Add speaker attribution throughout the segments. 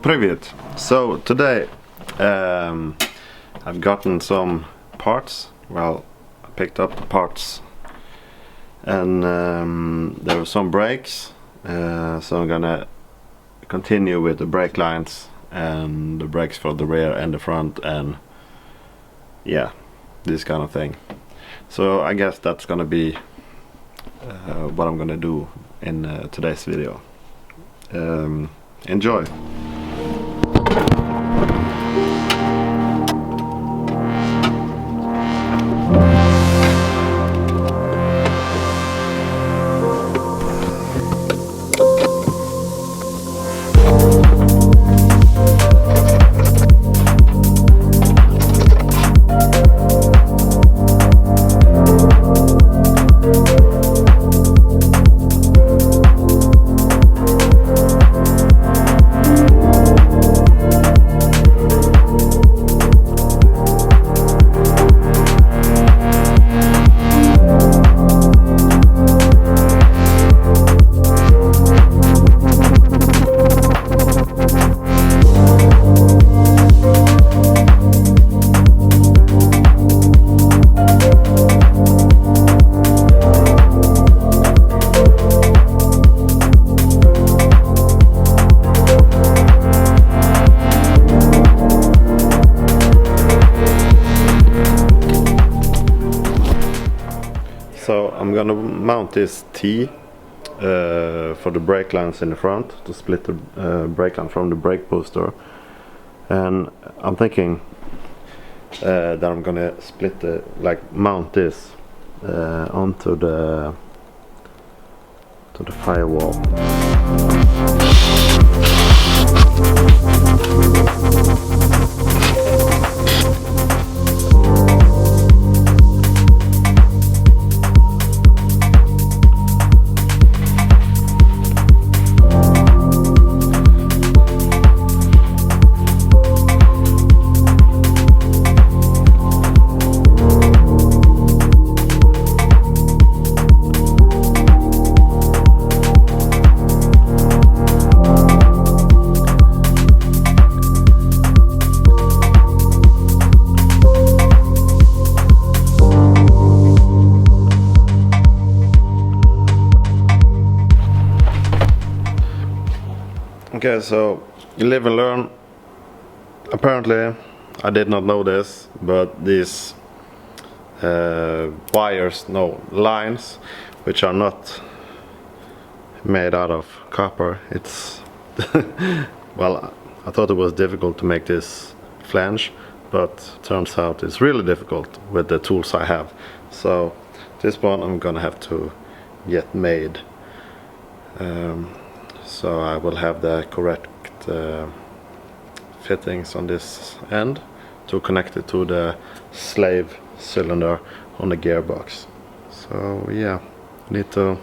Speaker 1: Привет! So today I've gotten some parts. Well, I picked up the parts and there were some brakes, so I'm gonna continue with the brake lines and the brakes for the rear and the front, and yeah, this kind of thing. So I guess that's gonna be what I'm gonna do in today's video. Enjoy! So I'm gonna mount this T for the brake lines in the front to split the brake line from the brake booster, and I'm thinking that I'm gonna split the mount this onto the firewall. Okay, so you live and learn. Apparently, I did not know this, but these lines, which are not made out of copper, it's well, I thought it was difficult to make this flange, but turns out it's really difficult with the tools I have. So this one I'm gonna have to get made. So I will have the correct fittings on this end to connect it to the slave cylinder on the gearbox. So yeah, I need to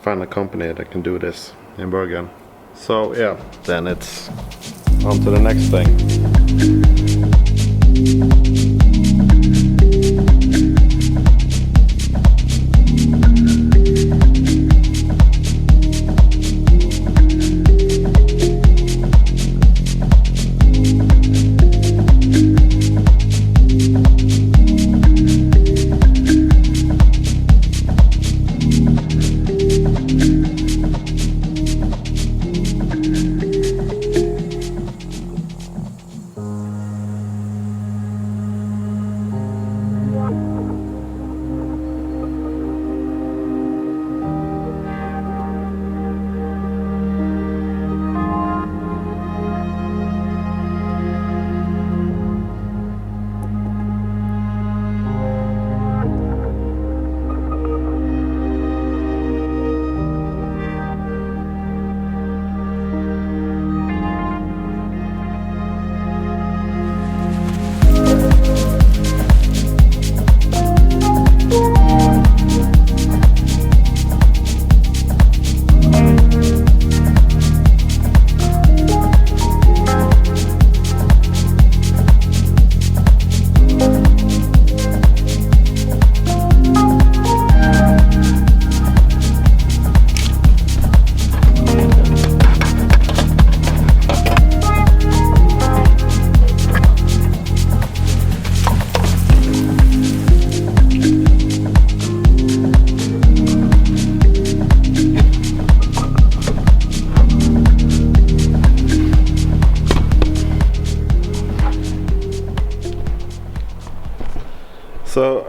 Speaker 1: find a company that can do this in Bergen. So yeah, then it's on to the next thing.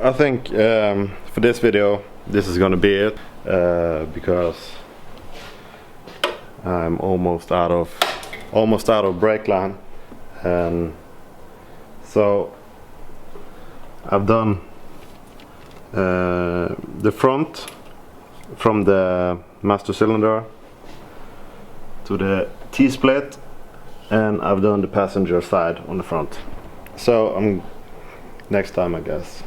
Speaker 1: I think for this video this is gonna be it, because I'm almost out of brake line, and so I've done the front from the master cylinder to the T-split, and I've done the passenger side on the front. So next time I guess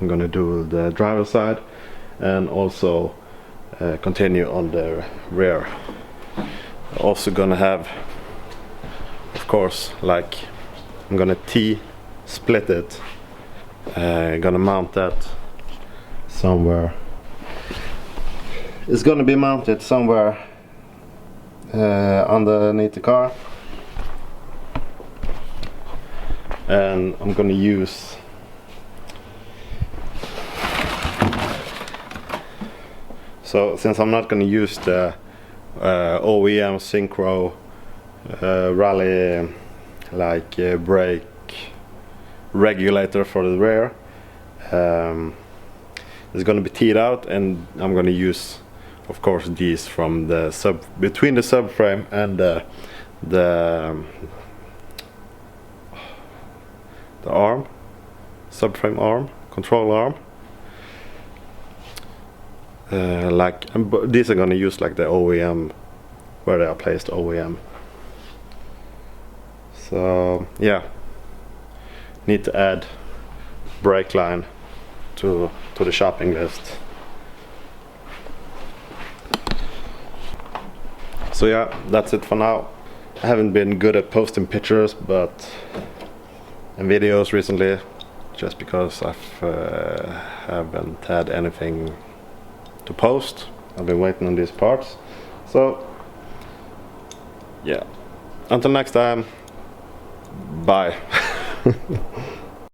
Speaker 1: I'm gonna do the driver side and also continue on the rear. Also gonna have, of course, like I'm gonna T-split it, gonna mount that somewhere. It's gonna be mounted somewhere underneath the car, and I'm gonna use since I'm not gonna use the OEM synchro rally brake regulator for the rear, it's gonna be teed out, and I'm gonna use, of course, these from the between the subframe and the arm, subframe arm, control arm. These are gonna use like the OEM, where they are placed OEM. So yeah, need to add brake line to the shopping list. So yeah, that's it for now. I haven't been good at posting pictures and videos recently, just because I haven't had anything to post. I've been waiting on these parts. So yeah, until next time, bye.